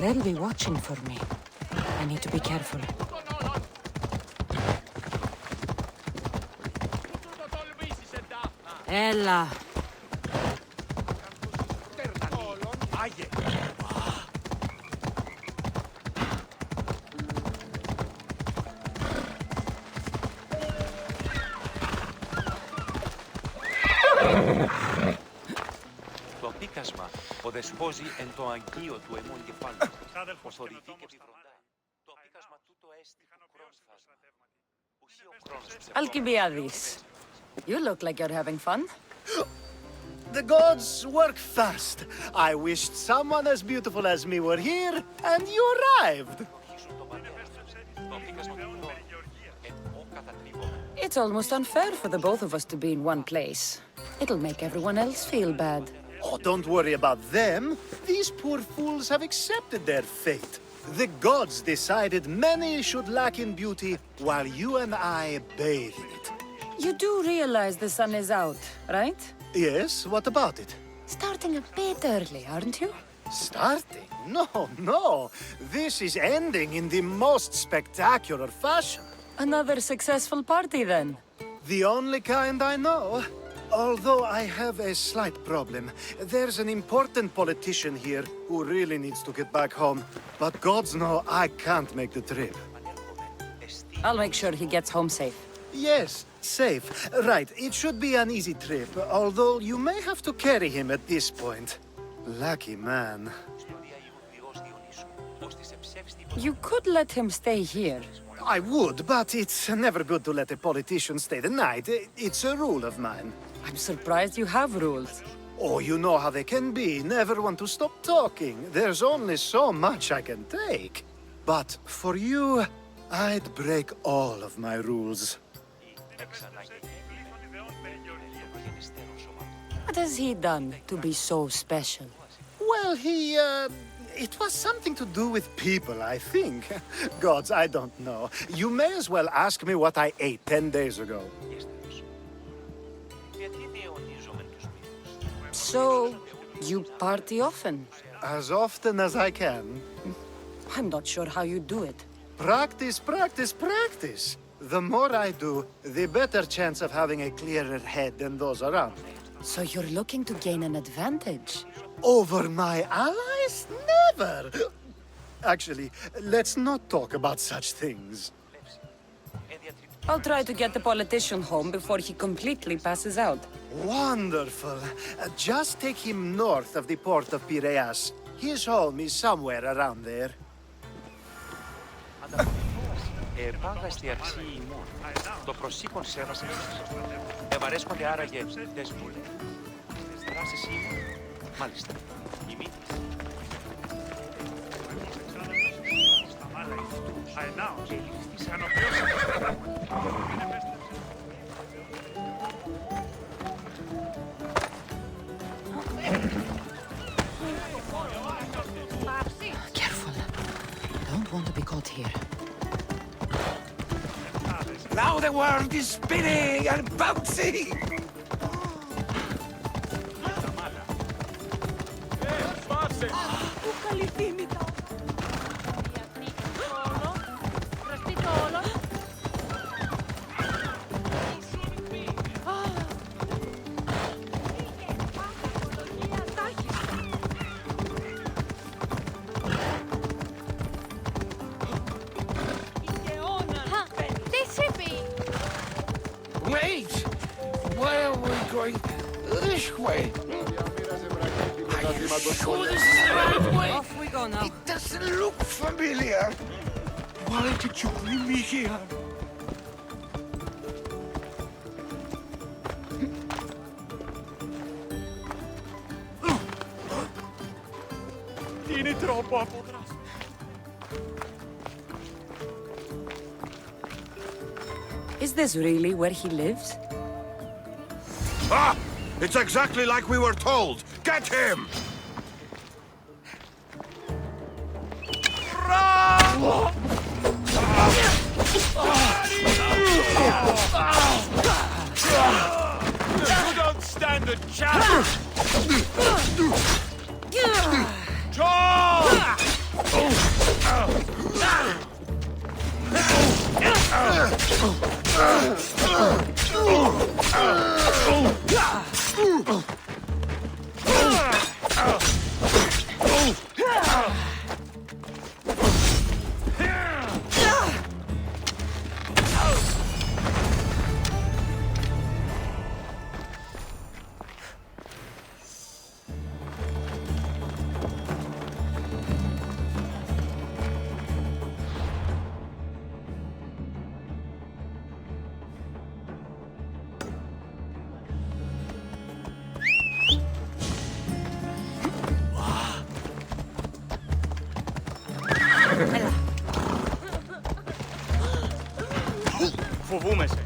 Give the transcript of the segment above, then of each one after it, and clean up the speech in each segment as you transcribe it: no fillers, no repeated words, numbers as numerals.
They'll be watching for me. I need to be careful. Ella. Το πίκασμα οδεσπόζει εν το αγγείο του αιμών κεφάλου. Ως ορυφή και φροντάει. Το πίκασμα τούτο έστι κρόνσφασμα. Alcibiades. You look like you're having fun. The gods work fast. I wished someone as beautiful as me were here, and you arrived. It's almost unfair for the both of us to be in one place. It'll make everyone else feel bad. Oh, don't worry about them. These poor fools have accepted their fate. The gods decided many should lack in beauty, while you and I bathe in it. You do realize the sun is out, right? Yes, what about it? Starting a bit early, aren't you? Starting? No. This is ending in the most spectacular fashion. Another successful party, then. The only kind I know. Although I have a slight problem. There's an important politician here who really needs to get back home. But gods know I can't make the trip. I'll make sure he gets home safe. Yes, safe. Right, it should be an easy trip, although you may have to carry him at this point. Lucky man. You could let him stay here. I would, but it's never good to let a politician stay the night. It's a rule of mine. I'm surprised you have rules. Oh, you know how they can be. Never want to stop talking. There's only so much I can take. But for you, I'd break all of my rules. What has he done to be so special? Well, it was something to do with people, I think. Gods, I don't know. You may as well ask me what I ate 10 days ago. So, you party often? As often as I can. I'm not sure how you do it. Practice, practice, practice. The more I do, the better chance of having a clearer head than those around me. So you're looking to gain an advantage? Over my allies? Never! Actually, let's not talk about such things. I'll try to get the politician home before he completely passes out. Wonderful. Just take him north of the port of Piraeus. His home is somewhere around there. Επάγαστη αρχή ημών, το προσήκον σέβασαν σας. Ευαρέσκονται άραγε δεσμοί. Δράσεις ημών, μάλιστα, ημίτης. Careful. Don't want to be caught here. Now the world is spinning and bouncing! Wait! Why are we going this way? Are you sure this is the right way? Off we go now. It doesn't look familiar. Why did you bring me here? Είναι τρόπο αποδράσεων. Is this really where he lives? Ah! It's exactly like we were told! Get him! You don't stand a chance! Charge! Φοβούμαι σε.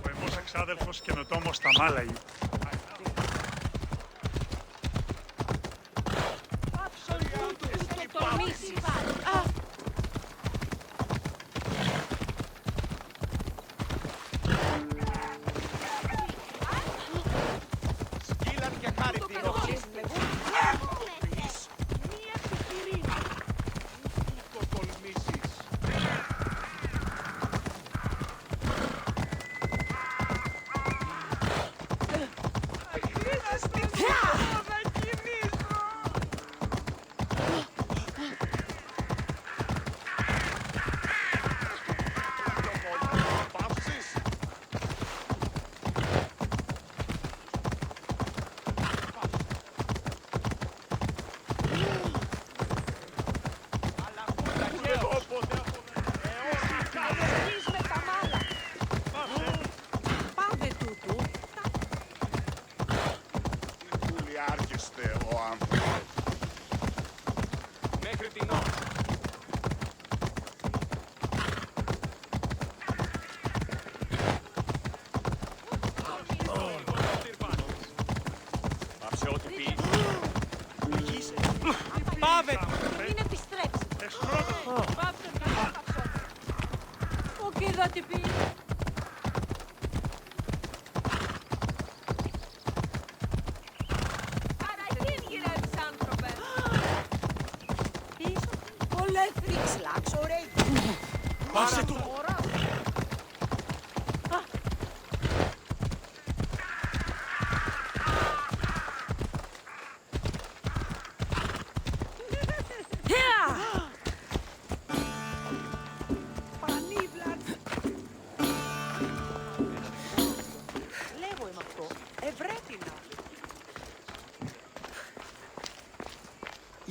Ο εμός εξάδελφος καινοτόμος στα Μάλαγη.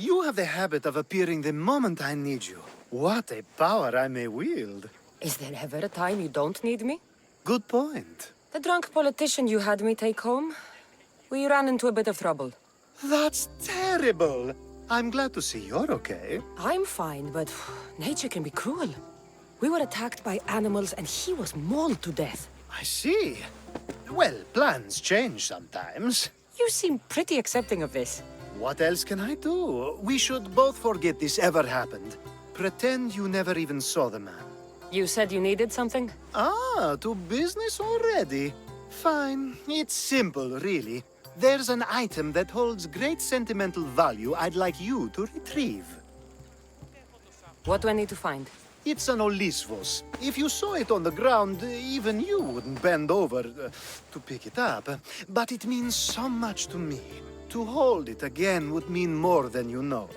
You have the habit of appearing the moment I need you. What a power I may wield. Is there ever a time you don't need me? Good point. The drunk politician you had me take home? We ran into a bit of trouble. That's terrible. I'm glad to see you're okay. I'm fine, but nature can be cruel. We were attacked by animals and he was mauled to death. I see. Well, plans change sometimes. You seem pretty accepting of this. What else can I do? We should both forget this ever happened. Pretend you never even saw the man. You said you needed something? Ah, to business already? Fine. It's simple, really. There's an item that holds great sentimental value I'd like you to retrieve. What do I need to find? It's an Olisvos. If you saw it on the ground, even you wouldn't bend over to pick it up. But it means so much to me. To hold it again would mean more than you know.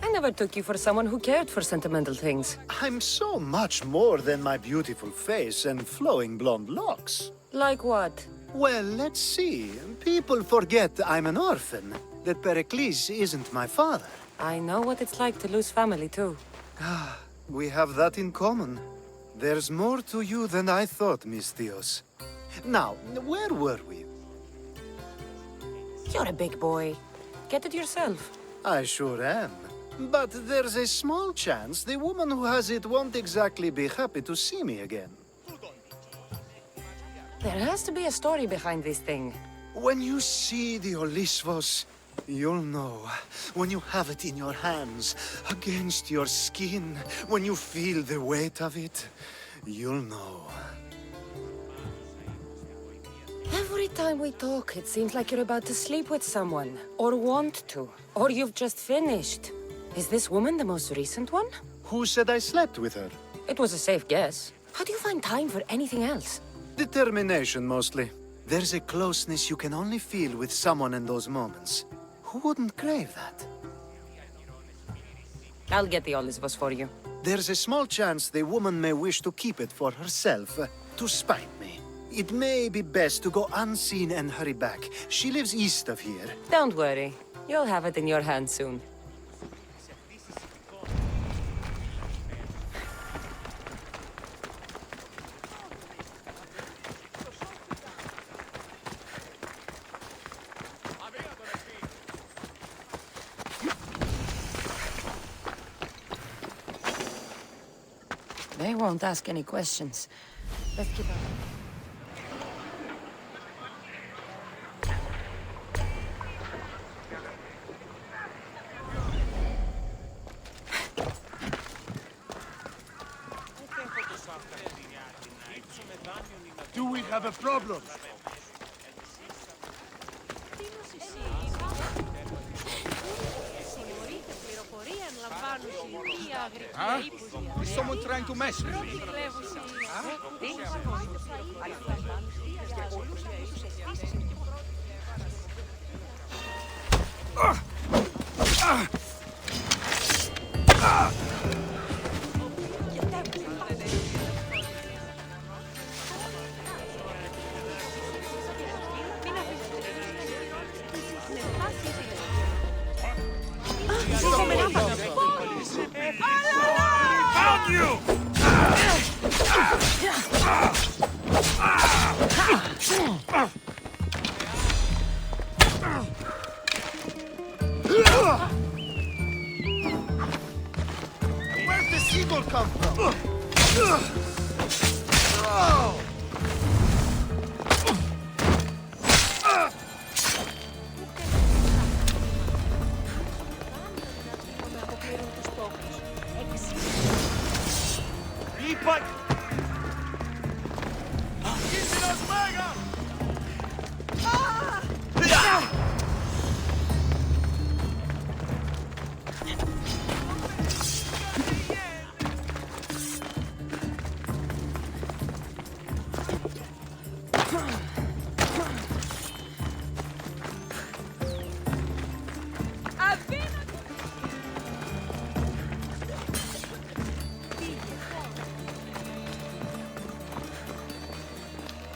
I never took you for someone who cared for sentimental things. I'm so much more than my beautiful face and flowing blonde locks. Like what? Well, let's see. People forget I'm an orphan, that Pericles isn't my father. I know what it's like to lose family, too. We have that in common. There's more to you than I thought, Miss Theos. Now, where were we? You're a big boy. Get it yourself. I sure am. But there's a small chance the woman who has it won't exactly be happy to see me again. There has to be a story behind this thing. When you see the Olisvos, You'll know when you have it in your hands, against your skin, when you feel the weight of it. You'll know. Every time we talk, it seems like you're about to sleep with someone. Or want to. Or you've just finished. Is this woman the most recent one? Who said I slept with her? It was a safe guess. How do you find time for anything else? Determination, mostly. There's a closeness you can only feel with someone in those moments. Who wouldn't crave that? I'll get the Olivos for you. There's a small chance the woman may wish to keep it for herself, to spite me. It may be best to go unseen and hurry back. She lives east of here. Don't worry. You'll have it in your hand soon. They won't ask any questions. Let's keep up. Do we have a problem? Huh? Is someone trying to mess with me? Found you! Where'd the seagull come from?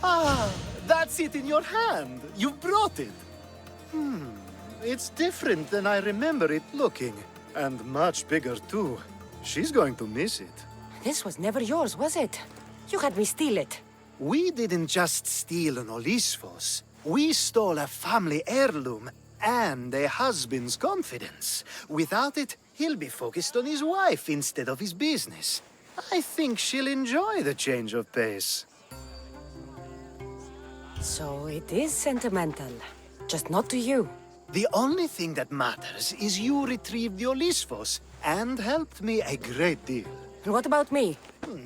Ah, that's it in your hand. You brought it. It's different than I remember it looking. And much bigger, too. She's going to miss it. This was never yours, was it? You had me steal it. We didn't just steal an Olisfos. We stole a family heirloom and a husband's confidence. Without it, he'll be focused on his wife instead of his business. I think she'll enjoy the change of pace. So it is sentimental. Just not to you. The only thing that matters is you retrieved the Olisfos and helped me a great deal. And what about me?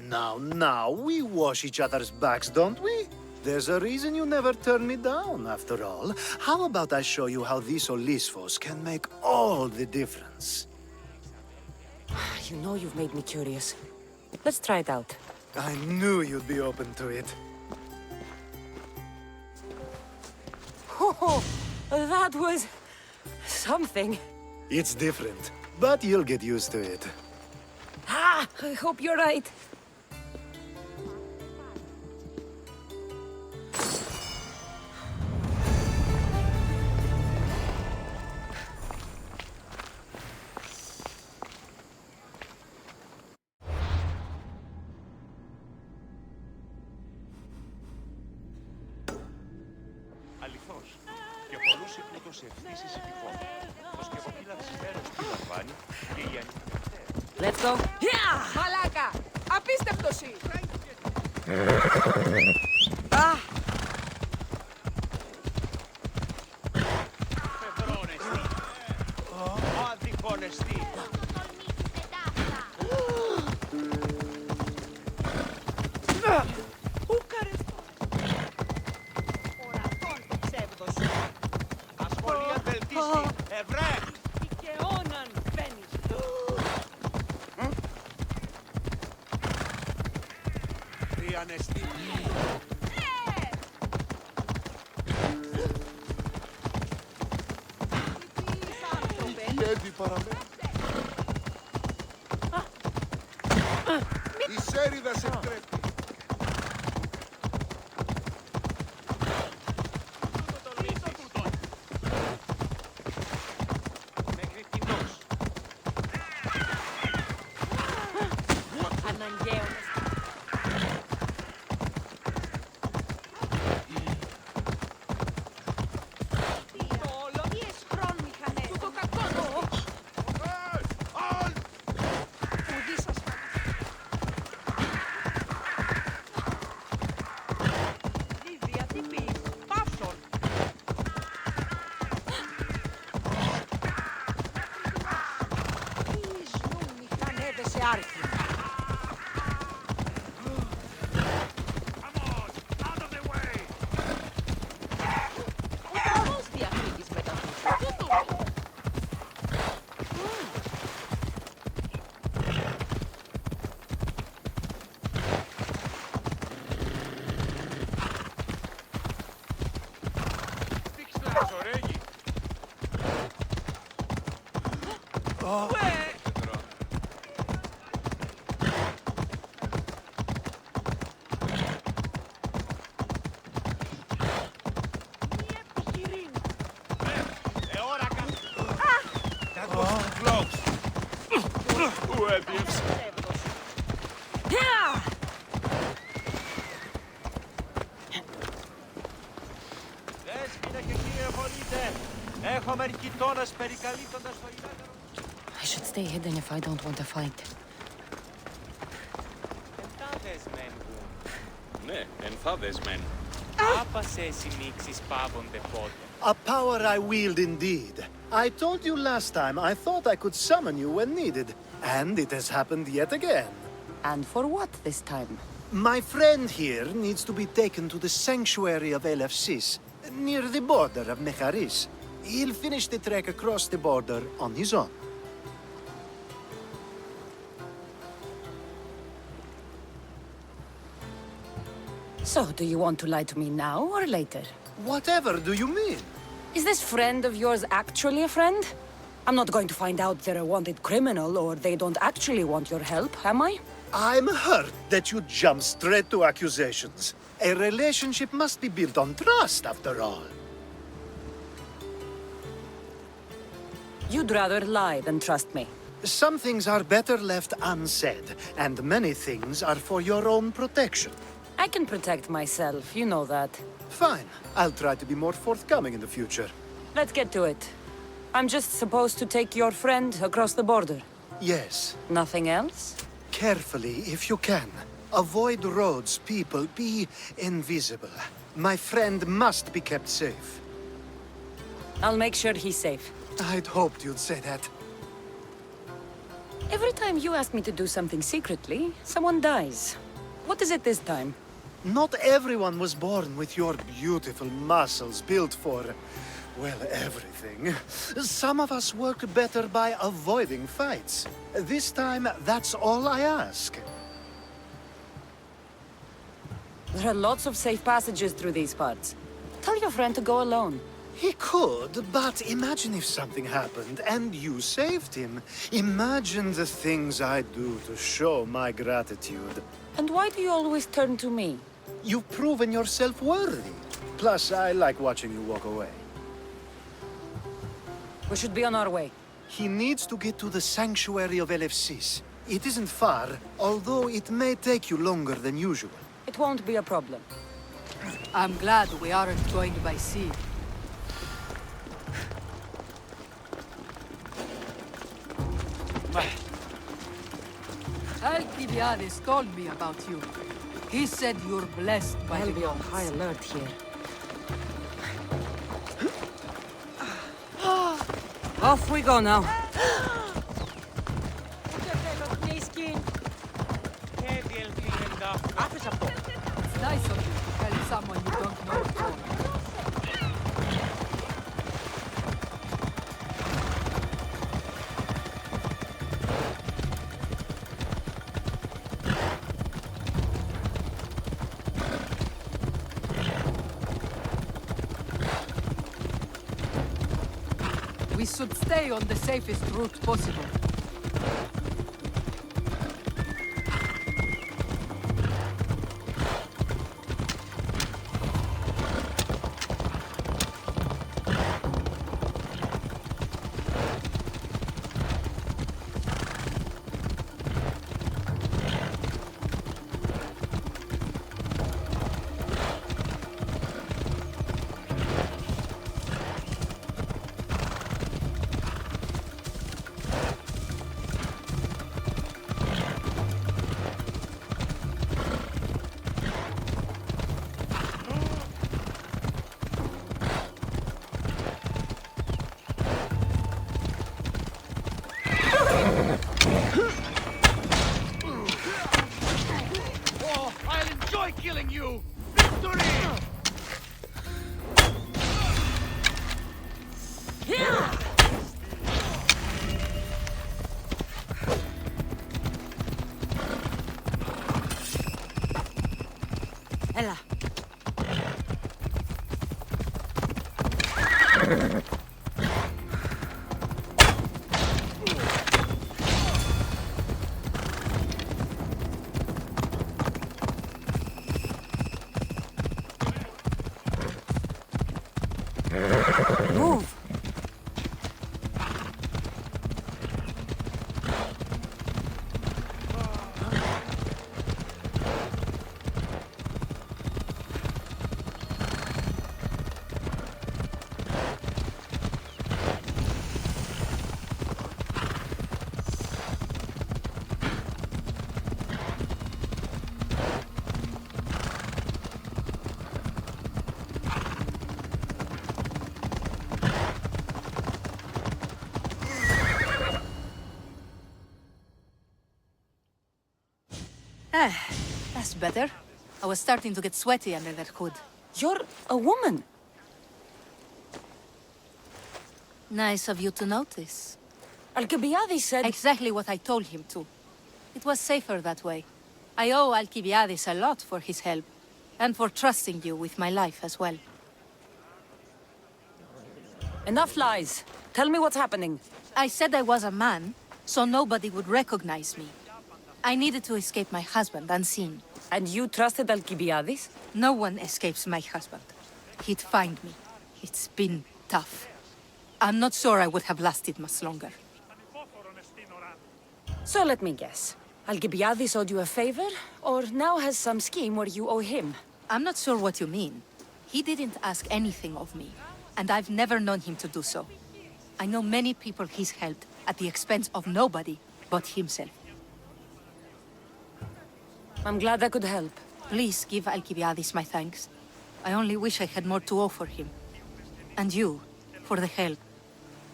Now, we wash each other's backs, don't we? There's a reason you never turn me down, after all. How about I show you how these Olisfos can make all the difference? You know you've made me curious. Let's try it out. I knew you'd be open to it. Oh, that was... something. It's different, but you'll get used to it. Ah, I hope you're right. Αληθώς, και πολλούς υπνούτος ευθύς ησυχικών. Το σκευοπύλαβης μέρος τι λαμβάνει και η ανοιχτή. Let's go. Μαλάκα! Απίστευτος! Ανεστή. Ασχολία βελτίστη. Ευρέ. Δικαιώναν φαίνεις. Τι ανεστή. Λέντι παραμένει. Η σέριδα σε τρέπει. Μέχρι κοινός. Αναγκαίωνες. Κολονίες χρονμηχανές. Του το κακό. Ουδή σας Λίδια τύπη. Παύσον. Τι ζουν μηχανέδες σε άρχη. Πώς διαφύγεις μετά του. Δείξτε ζωρέγι. Εόρακα. That was close. Who έδιευσε. Δέσποινα και κύριε Πολίτε, έχω μερικητώνας περικαλύπτοντας το υδάτερο. I should stay hidden if I don't want to fight. Εντάδες μεν γουν. Ναι, ενθάδες μεν. Άπασε συμμίξεις πάβονται πότε. A power I wield indeed. I told you last time I thought I could summon you when needed, and it has happened yet again. And for what this time? My friend here needs to be taken to the sanctuary of Elefsis, near the border of Mecharis. He'll finish the trek across the border on his own. So, do you want to lie to me now or later? Whatever do you mean? Is this friend of yours actually a friend? I'm not going to find out they're a wanted criminal or they don't actually want your help, am I? I'm hurt that you jump straight to accusations. A relationship must be built on trust, after all. You'd rather lie than trust me. Some things are better left unsaid, and many things are for your own protection. I can protect myself, you know that. Fine. I'll try to be more forthcoming in the future. Let's get to it. I'm just supposed to take your friend across the border. Yes. Nothing else? Carefully, if you can. Avoid roads, people. Be invisible. My friend must be kept safe. I'll make sure he's safe. I'd hoped you'd say that. Every time you ask me to do something secretly, someone dies. What is it this time? Not everyone was born with your beautiful muscles built for, well, everything. Some of us work better by avoiding fights. This time, that's all I ask. There are lots of safe passages through these parts. Tell your friend to go alone. He could, but imagine if something happened and you saved him. Imagine the things I'd do to show my gratitude. And why do you always turn to me? You've proven yourself worthy. Plus, I like watching you walk away. We should be on our way. He needs to get to the sanctuary of Elefsis. It isn't far, although it may take you longer than usual. It won't be a problem. I'm glad we aren't going by sea. Alcibiades told me about you. He said you're blessed by I'll the be on gods. high alert here. Off we go now. καταρχήν. Άφησε αυτό. It's nice of you to tell someone you don't know at all. We should stay on the safest route possible. Killing you! Victory! Ella. Move! That's better. I was starting to get sweaty under that hood. You're a woman. Nice of you to notice. Alcibiades said... Exactly what I told him to. It was safer that way. I owe Alcibiades a lot for his help, and for trusting you with my life as well. Enough lies. Tell me what's happening. I said I was a man, so nobody would recognize me. I needed to escape my husband unseen. And you trusted Alcibiades? No one escapes my husband. He'd find me. It's been tough. I'm not sure I would have lasted much longer. So let me guess. Alcibiades owed you a favor, or now has some scheme where you owe him? I'm not sure what you mean. He didn't ask anything of me, and I've never known him to do so. I know many people he's helped at the expense of nobody but himself. I'm glad I could help. Please give Alcibiades my thanks. I only wish I had more to offer him. And you, for the help.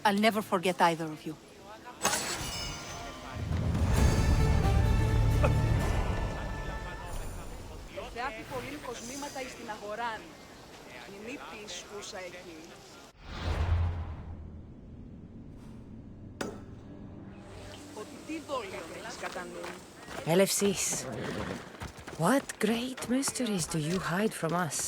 I'll never forget either of you. Θεάτη πολύ κοσμήματα εις την αγοράν. Η νύπη σκούσα εκεί. Ότι τι δόλιο έχεις κατά νου. Elefsis. What great mysteries do you hide from us?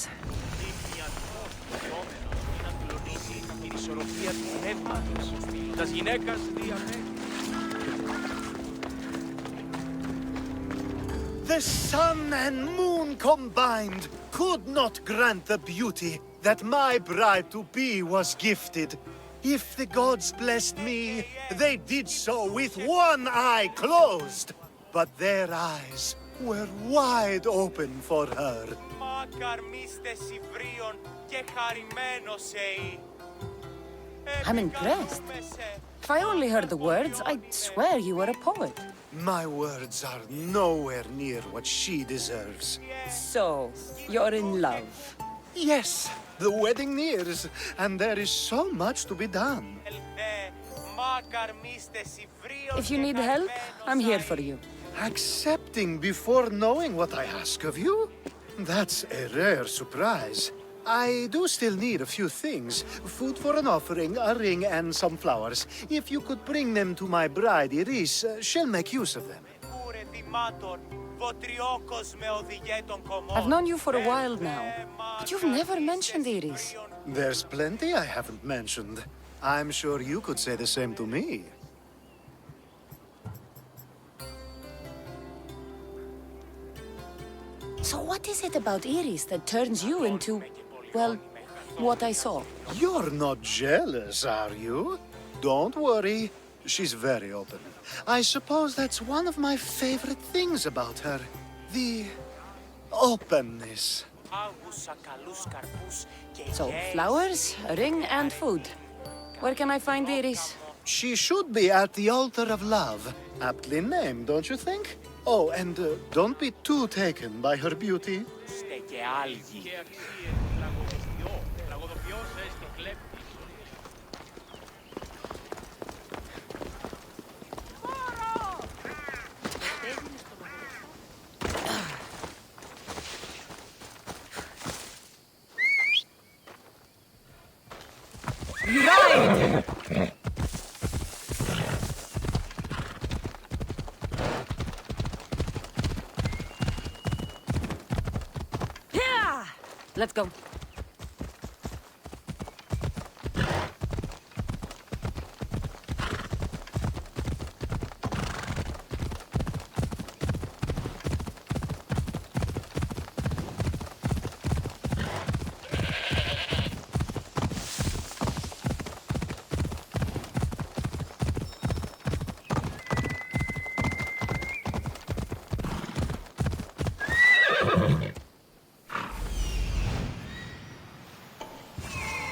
The sun and moon combined could not grant the beauty that my bride-to-be was gifted. If the gods blessed me, they did so with one eye closed. But their eyes were wide open for her. I'm impressed. If I only heard the words, I'd swear you were a poet. My words are nowhere near what she deserves. So, you're in love. Yes, the wedding nears, and there is so much to be done. If you need help, I'm here for you. Accepting before knowing what I ask of you? That's a rare surprise. I do still need a few things. Food for an offering, a ring, and some flowers. If you could bring them to my bride, Iris, she'll make use of them. I've known you for a while now, but you've never mentioned Iris. There's plenty I haven't mentioned. I'm sure you could say the same to me. So what is it about Iris that turns you into, well, what I saw? You're not jealous, are you? Don't worry. She's very open. I suppose that's one of my favorite things about her. The openness. So, flowers, a ring, and food. Where can I find Iris? She should be at the altar of love. Aptly named, don't you think? Oh, and don't be too taken by her beauty. Ride! Yeah! Let's go.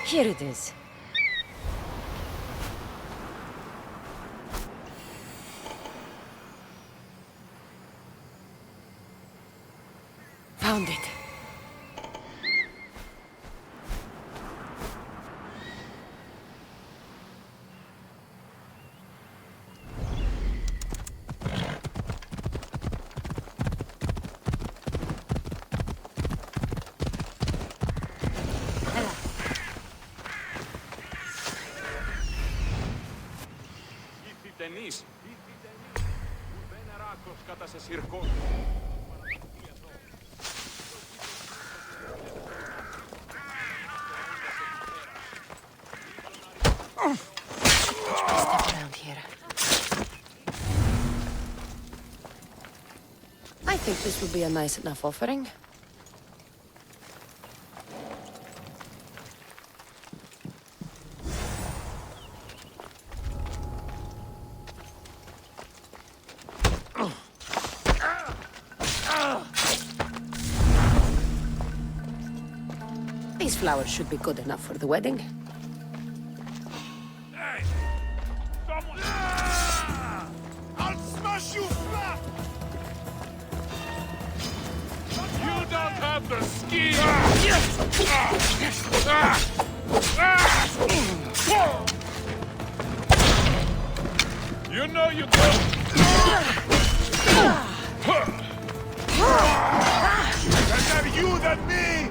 Here it is. Found it. Around here. I think this would be a nice enough offering. These flowers should be good enough for the wedding. Hey! Someone! I'll smash you flat! You don't have the skill! You know you don't! Better you than me!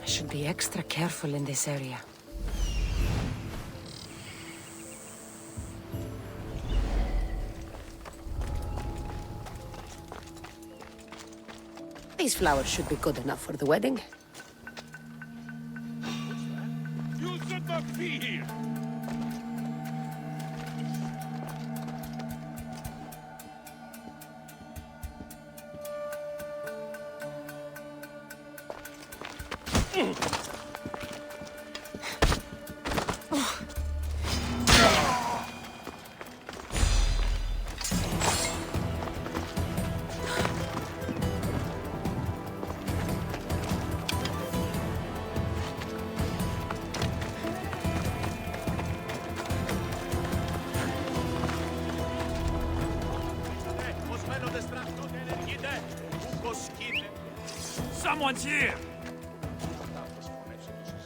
I should be extra careful in this area. These flowers should be good enough for the wedding. You should not be here! Someone's here!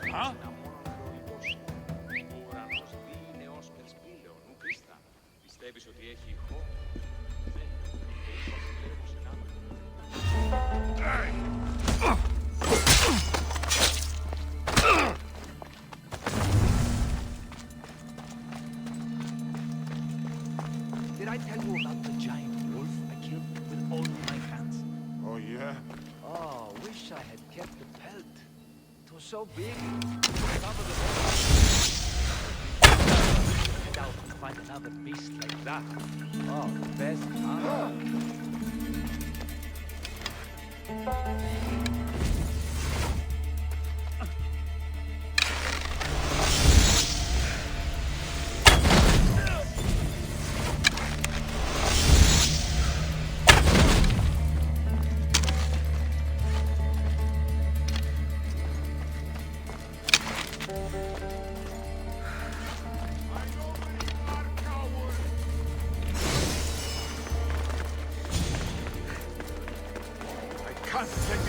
Huh? Did I tell you about the giant wolf I killed with all my hands? Oh, yeah? Oh, wish I had kept the pelt. It was so big. I doubt to find another beast like that. Oh, the best, huh?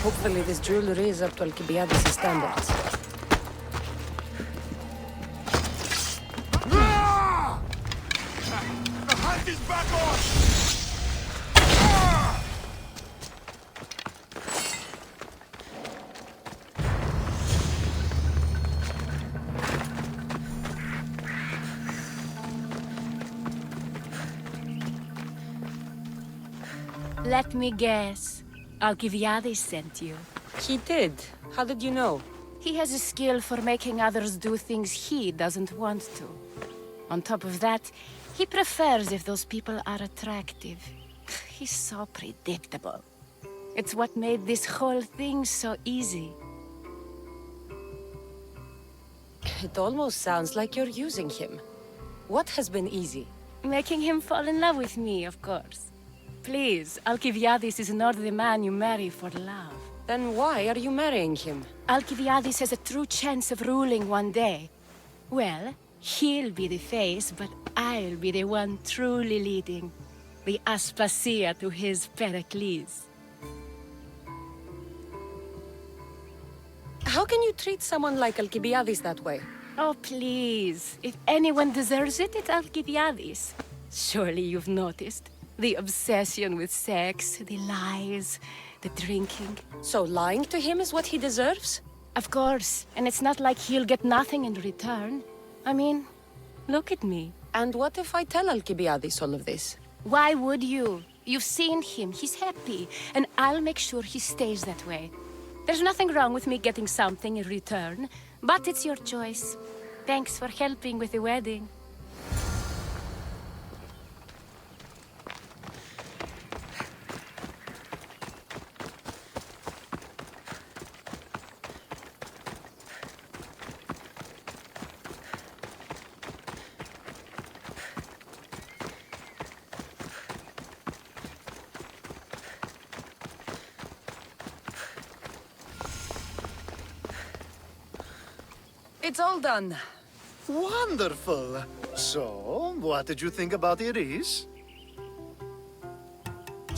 Hopefully this jewelry is up to Alcibiades' standards. The hunt is back on! Let me guess. Alcibiades sent you. He did. How did you know? He has a skill for making others do things he doesn't want to. On top of that, he prefers if those people are attractive. He's so predictable. It's what made this whole thing so easy. It almost sounds like you're using him. What has been easy? Making him fall in love with me, of course. Please, Alcibiades is not the man you marry for love. Then why are you marrying him? Alcibiades has a true chance of ruling one day. Well, he'll be the face, but I'll be the one truly leading. The Aspasia to his Pericles. How can you treat someone like Alcibiades that way? Oh, please. If anyone deserves it, it's Alcibiades. Surely you've noticed. The obsession with sex, the lies, the drinking. So lying to him is what he deserves? Of course. And it's not like he'll get nothing in return. I mean, look at me. And what if I tell Alcibiades all of this? Why would you? You've seen him. He's happy. And I'll make sure he stays that way. There's nothing wrong with me getting something in return. But it's your choice. Thanks for helping with the wedding. It's all done. Wonderful. So, what did you think about Iris?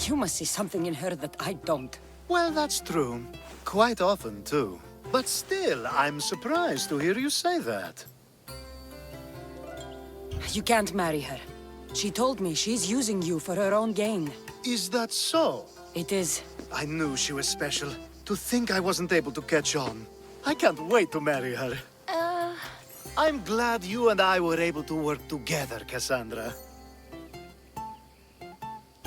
You must see something in her that I don't. Well, that's true. Quite often, too. But still, I'm surprised to hear you say that. You can't marry her. She told me she's using you for her own gain. Is that so? It is. I knew she was special. To think I wasn't able to catch on. I can't wait to marry her. I'm glad you and I were able to work together, Cassandra.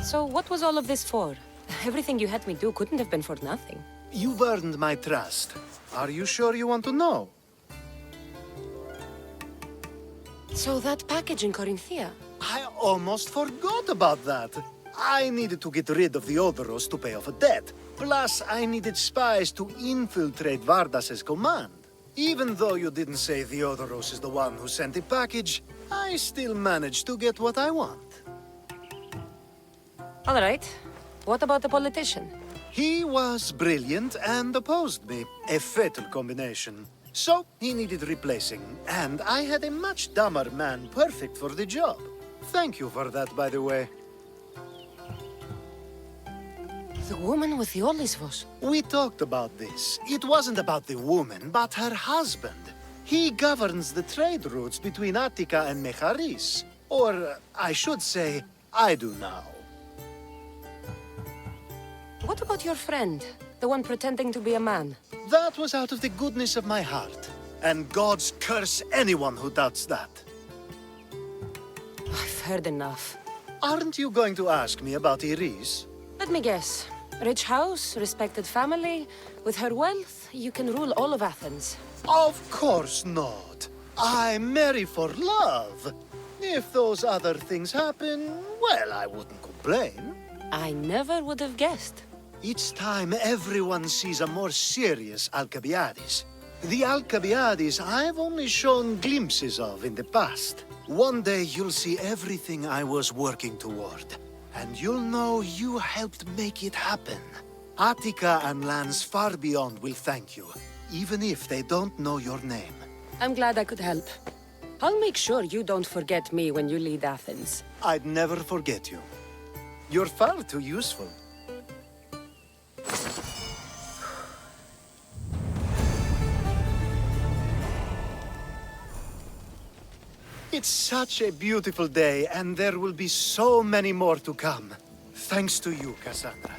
So what was all of this for? Everything you had me do couldn't have been for nothing. You've earned my trust. Are you sure you want to know? So that package in Corinthia? I almost forgot about that. I needed to get rid of the Odoros to pay off a debt. Plus, I needed spies to infiltrate Vardas's command. Even though you didn't say Theodoros is the one who sent the package, I still managed to get what I want. All right. What about the politician? He was brilliant and opposed me. A fatal combination. So, he needed replacing, and I had a much dumber man perfect for the job. Thank you for that, by the way. The woman with the Olysvos. We talked about this. It wasn't about the woman, but her husband. He governs the trade routes between Attica and Mecharis. Or, I should say, I do now. What about your friend? The one pretending to be a man? That was out of the goodness of my heart. And gods curse anyone who doubts that. I've heard enough. Aren't you going to ask me about REISE? Let me guess. Rich house, respected family. With her wealth, you can rule all of Athens. Of course not. I marry for love. If those other things happen, well, I wouldn't complain. I never would have guessed. Each time everyone sees a more serious Alcibiades. The Alcibiades I've only shown glimpses of in the past. One day you'll see everything I was working toward. And you'll know you helped make it happen. Attica and lands far beyond will thank you, even if they don't know your name. I'm glad I could help. I'll make sure you don't forget me when you lead Athens. I'd never forget you. You're far too useful. It's such a beautiful day, and there will be so many more to come. Thanks to you, Cassandra.